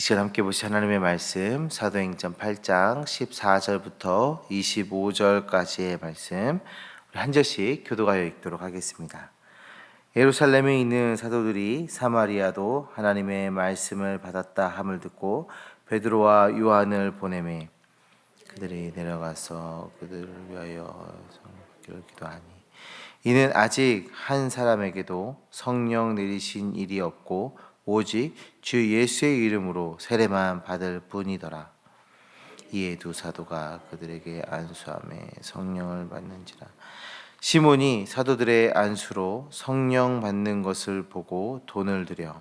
이 시간 함께 보실 하나님의 말씀 사도행전 8장 14절부터 25절까지의 말씀 우리 한 절씩 교도하여 읽도록 하겠습니다. 예루살렘에 있는 사도들이 사마리아도 하나님의 말씀을 받았다 함을 듣고 베드로와 요한을 보내매 그들이 내려가서 그들을 위하여 기도하니 이는 아직 한 사람에게도 성령 내리신 일이 없고 오직 주 예수의 이름으로 세례만 받을 뿐이더라. 이에 두 사도가 그들에게 안수함에 성령을 받는지라. 시몬이 사도들의 안수로 성령 받는 것을 보고 돈을 들여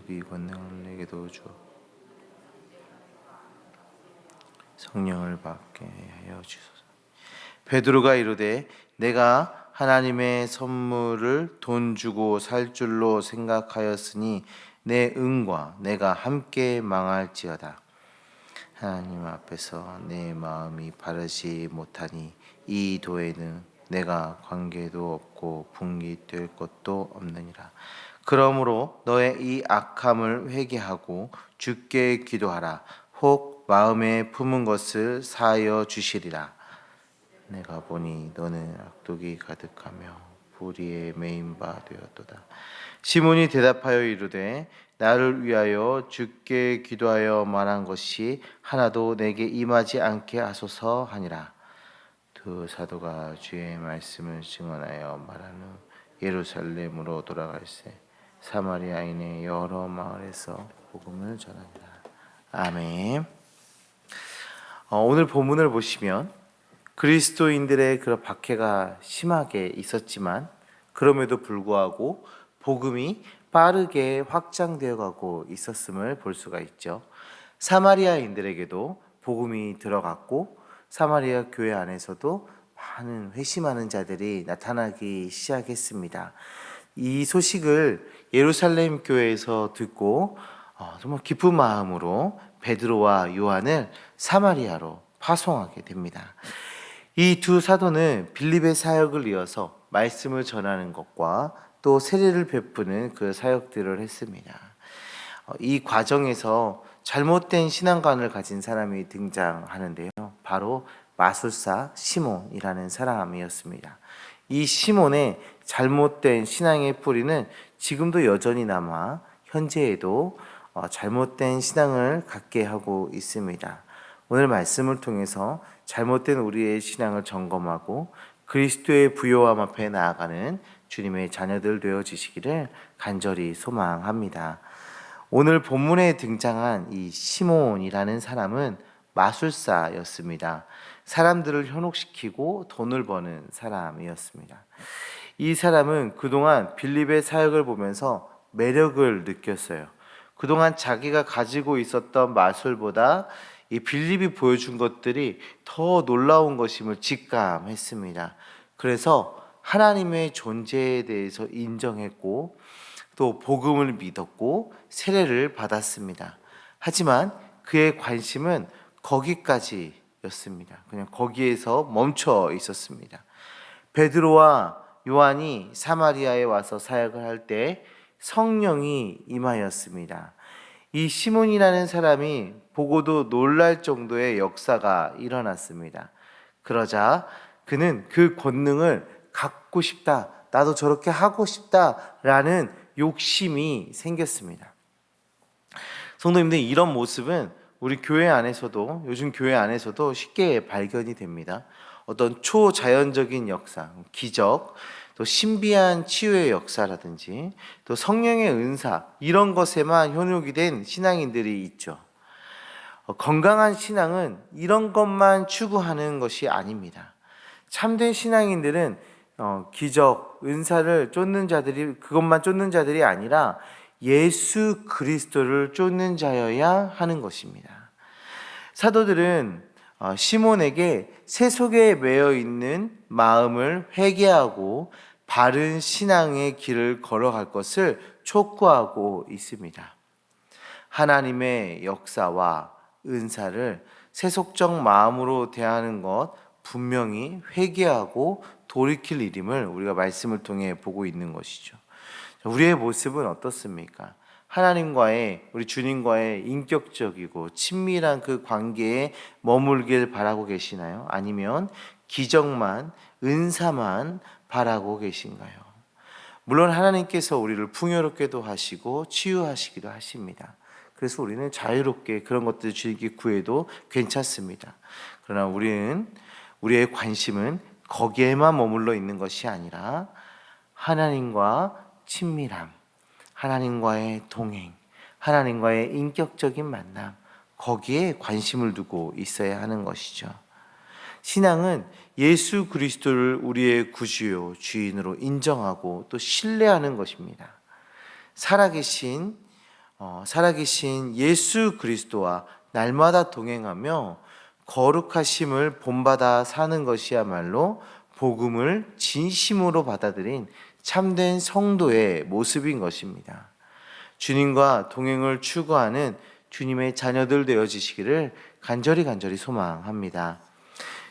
이 권능을 내게도 주어 성령을 받게 하여 주소서. 베드로가 이르되 내가 하나님의 선물을 돈 주고 살 줄로 생각하였으니 내 은과 내가 함께 망할지어다. 하나님 앞에서 내 마음이 바르지 못하니 이 도에는 내가 관계도 없고 분기될 것도 없느니라. 그러므로 너의 이 악함을 회개하고 주께 기도하라. 혹 마음에 품은 것을 사하여 주시리라. 내가 보니 너는 악독이 가득하며 불의에 매인 바 되었도다. 시몬이 대답하여 이르되 나를 위하여 주께 기도하여 말한 것이 하나도 내게 임하지 않게 하소서 하니라. 두 사도가 주의 말씀을 증언하여 말한 후 예루살렘으로 돌아갈새 사마리아인의 여러 마을에서 복음을 전하니라. 아멘. 오늘 본문을 보시면 그리스도인들의 그런 박해가 심하게 있었지만 그럼에도 불구하고 복음이 빠르게 확장되어 가고 있었음을 볼 수가 있죠. 사마리아인들에게도 복음이 들어갔고 사마리아 교회 안에서도 많은 회심하는 자들이 나타나기 시작했습니다. 이 소식을 예루살렘 교회에서 듣고 정말 기쁜 마음으로 베드로와 요한을 사마리아로 파송하게 됩니다. 이 두 사도는 빌립의 사역을 이어서 말씀을 전하는 것과 또 세례를 베푸는 그 사역들을 했습니다. 이 과정에서 잘못된 신앙관을 가진 사람이 등장하는데요. 바로 마술사 시몬이라는 사람이었습니다. 이 시몬의 잘못된 신앙의 뿌리는 지금도 여전히 남아 현재에도 잘못된 신앙을 갖게 하고 있습니다. 오늘 말씀을 통해서 잘못된 우리의 신앙을 점검하고 그리스도의 부요함 앞에 나아가는 주님의 자녀들 되어지시기를 간절히 소망합니다. 오늘 본문에 등장한 이 시몬이라는 사람은 마술사였습니다. 사람들을 현혹시키고 돈을 버는 사람이었습니다. 이 사람은 그동안 빌립의 사역을 보면서 매력을 느꼈어요. 그동안 자기가 가지고 있었던 마술보다 이 빌립이 보여준 것들이 더 놀라운 것임을 직감했습니다. 그래서 하나님의 존재에 대해서 인정했고 또 복음을 믿었고 세례를 받았습니다. 하지만 그의 관심은 거기까지였습니다. 그냥 거기에서 멈춰 있었습니다. 베드로와 요한이 사마리아에 와서 사역을 할 때 성령이 임하였습니다. 이 시몬이라는 사람이 보고도 놀랄 정도의 역사가 일어났습니다. 그러자 그는 그 권능을 갖고 싶다, 나도 저렇게 하고 싶다라는 욕심이 생겼습니다. 성도님들, 이런 모습은 우리 교회 안에서도, 요즘 교회 안에서도 쉽게 발견이 됩니다. 어떤 초자연적인 역사, 기적, 또 신비한 치유의 역사라든지 또 성령의 은사, 이런 것에만 현혹이 된 신앙인들이 있죠. 건강한 신앙은 이런 것만 추구하는 것이 아닙니다. 참된 신앙인들은 기적, 은사를 쫓는 자들이, 그것만 쫓는 자들이 아니라 예수 그리스도를 쫓는 자여야 하는 것입니다. 사도들은 시몬에게 세속에 매여 있는 마음을 회개하고 바른 신앙의 길을 걸어갈 것을 촉구하고 있습니다. 하나님의 역사와 은사를 세속적 마음으로 대하는 것 분명히 회개하고 돌이킬 일임을 우리가 말씀을 통해 보고 있는 것이죠. 우리의 모습은 어떻습니까? 하나님과의, 우리 주님과의 인격적이고 친밀한 그 관계에 머물길 바라고 계시나요? 아니면 기적만, 은사만 바라고 계신가요? 물론 하나님께서 우리를 풍요롭게도 하시고 치유하시기도 하십니다. 그래서 우리는 자유롭게 그런 것들을 즐기 구해도 괜찮습니다. 그러나 우리의 관심은 거기에만 머물러 있는 것이 아니라 하나님과 친밀함, 하나님과의 동행, 하나님과의 인격적인 만남, 거기에 관심을 두고 있어야 하는 것이죠. 신앙은 예수 그리스도를 우리의 구주요 주인으로 인정하고 또 신뢰하는 것입니다. 살아계신 예수 그리스도와 날마다 동행하며 거룩하심을 본받아 사는 것이야말로 복음을 진심으로 받아들인 참된 성도의 모습인 것입니다. 주님과 동행을 추구하는 주님의 자녀들 되어지시기를 간절히 소망합니다.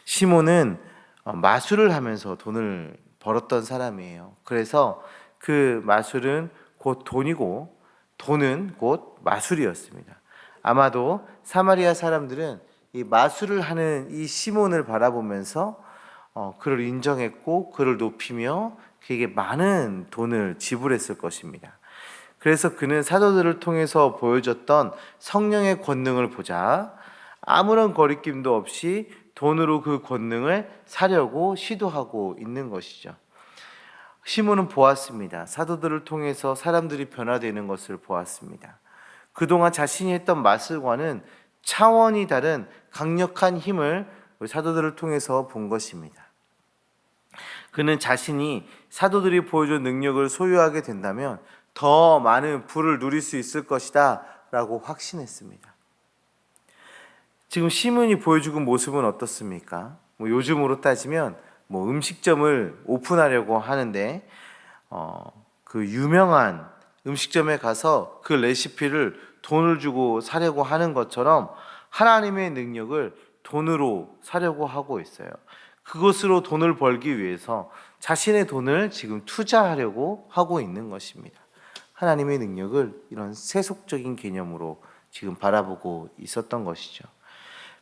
시몬은 마술을 하면서 돈을 벌었던 사람이에요. 그래서 그 마술은 곧 돈이고 돈은 곧 마술이었습니다. 아마도 사마리아 사람들은 이 마술을 하는 이 시몬을 바라보면서 그를 인정했고 그를 높이며 그에게 많은 돈을 지불했을 것입니다. 그래서 그는 사도들을 통해서 보여줬던 성령의 권능을 보자 아무런 거리낌도 없이 돈으로 그 권능을 사려고 시도하고 있는 것이죠. 시몬은 보았습니다. 사도들을 통해서 사람들이 변화되는 것을 보았습니다. 그동안 자신이 했던 마술과는 차원이 다른 강력한 힘을 사도들을 통해서 본 것입니다. 그는 자신이 사도들이 보여준 능력을 소유하게 된다면 더 많은 부를 누릴 수 있을 것이다 라고 확신했습니다. 지금 시몬이 보여주는 모습은 어떻습니까? 요즘으로 따지면 음식점을 오픈하려고 하는데 그 유명한 음식점에 가서 그 레시피를 돈을 주고 사려고 하는 것처럼 하나님의 능력을 돈으로 사려고 하고 있어요. 그것으로 돈을 벌기 위해서 자신의 돈을 지금 투자하려고 하고 있는 것입니다. 하나님의 능력을 이런 세속적인 개념으로 지금 바라보고 있었던 것이죠.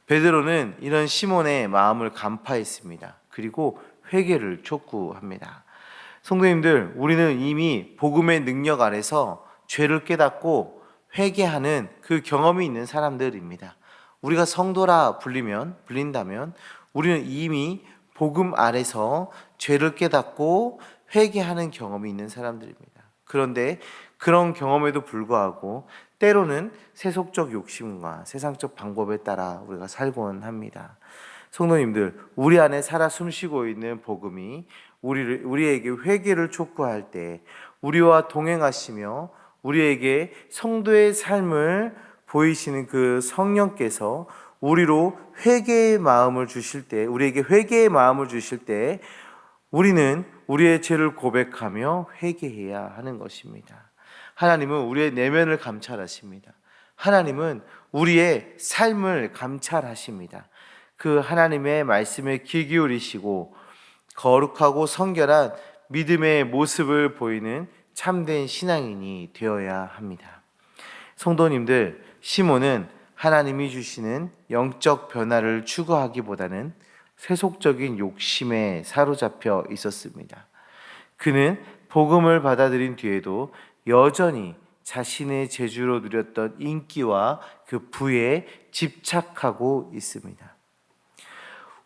베드로는 이런 시몬의 마음을 간파했습니다. 그리고 회개를 촉구합니다. 성도님들, 우리는 이미 복음의 능력 아래서 죄를 깨닫고 회개하는 그 경험이 있는 사람들입니다. 우리가 성도라 불린다면 우리는 이미 복음 아래서 죄를 깨닫고 회개하는 경험이 있는 사람들입니다. 그런데 그런 경험에도 불구하고 때로는 세속적 욕심과 세상적 방법에 따라 우리가 살곤 합니다. 성도님들, 우리 안에 살아 숨쉬고 있는 복음이 우리에게 회개를 촉구할 때 우리와 동행하시며 우리에게 성도의 삶을 보이시는 그 성령께서 우리로 회개의 마음을 주실 때, 우리에게 회개의 마음을 주실 때 우리는 우리의 죄를 고백하며 회개해야 하는 것입니다. 하나님은 우리의 내면을 감찰하십니다. 하나님은 우리의 삶을 감찰하십니다. 그 하나님의 말씀에 귀 기울이시고 거룩하고 성결한 믿음의 모습을 보이는 참된 신앙인이 되어야 합니다. 성도님들, 시몬은 하나님이 주시는 영적 변화를 추구하기보다는 세속적인 욕심에 사로잡혀 있었습니다. 그는 복음을 받아들인 뒤에도 여전히 자신의 재주로 누렸던 인기와 그 부에 집착하고 있습니다.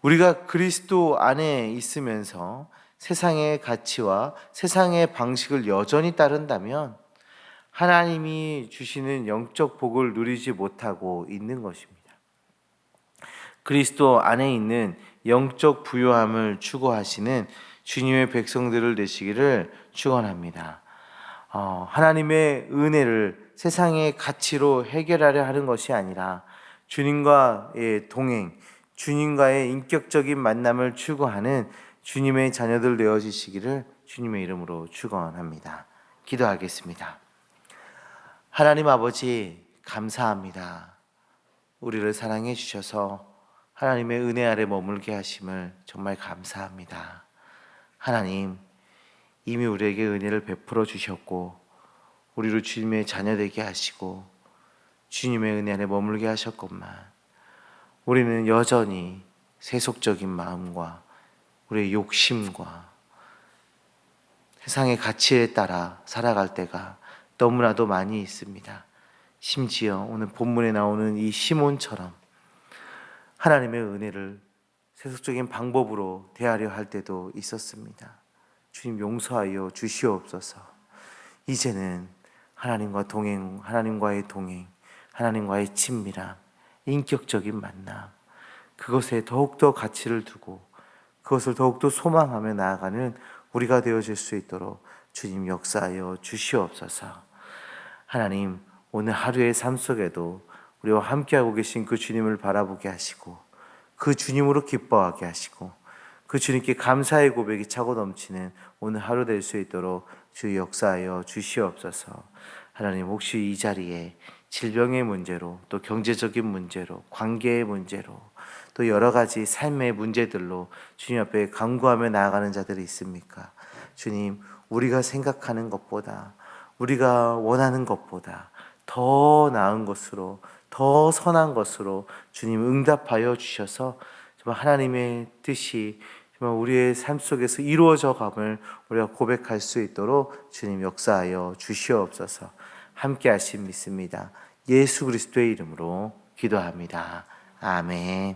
우리가 그리스도 안에 있으면서 세상의 가치와 세상의 방식을 여전히 따른다면 하나님이 주시는 영적 복을 누리지 못하고 있는 것입니다. 그리스도 안에 있는 영적 부요함을 추구하시는 주님의 백성들을 되시기를 축원합니다. 하나님의 은혜를 세상의 가치로 해결하려 하는 것이 아니라 주님과의 동행, 주님과의 인격적인 만남을 추구하는 주님의 자녀들 되어지시기를 주님의 이름으로 축원합니다. 기도하겠습니다. 하나님 아버지, 감사합니다. 우리를 사랑해 주셔서 하나님의 은혜 아래 머물게 하심을 정말 감사합니다. 하나님, 이미 우리에게 은혜를 베풀어 주셨고 우리로 주님의 자녀 되게 하시고 주님의 은혜 안에 머물게 하셨건만 우리는 여전히 세속적인 마음과 우리의 욕심과 세상의 가치에 따라 살아갈 때가 너무나도 많이 있습니다. 심지어 오늘 본문에 나오는 이 시몬처럼 하나님의 은혜를 세속적인 방법으로 대하려 할 때도 있었습니다. 주님 용서하여 주시옵소서. 이제는 하나님과의 동행, 하나님과의 친밀함, 인격적인 만남, 그것에 더욱더 가치를 두고 그것을 더욱더 소망하며 나아가는 우리가 되어질 수 있도록 주님 역사하여 주시옵소서. 하나님, 오늘 하루의 삶 속에도 우리와 함께하고 계신 그 주님을 바라보게 하시고 그 주님으로 기뻐하게 하시고 그 주님께 감사의 고백이 차고 넘치는 오늘 하루 될 수 있도록 주 역사하여 주시옵소서. 하나님, 혹시 이 자리에 질병의 문제로 또 경제적인 문제로 관계의 문제로 또 여러 가지 삶의 문제들로 주님 앞에 간구하며 나아가는 자들이 있습니까? 주님, 우리가 생각하는 것보다 우리가 원하는 것보다 더 나은 것으로 더 선한 것으로 주님 응답하여 주셔서 정말 하나님의 뜻이 정말 우리의 삶 속에서 이루어져 감을 우리가 고백할 수 있도록 주님 역사하여 주시옵소서. 함께 하심 믿습니다. 예수 그리스도의 이름으로 기도합니다. 아멘.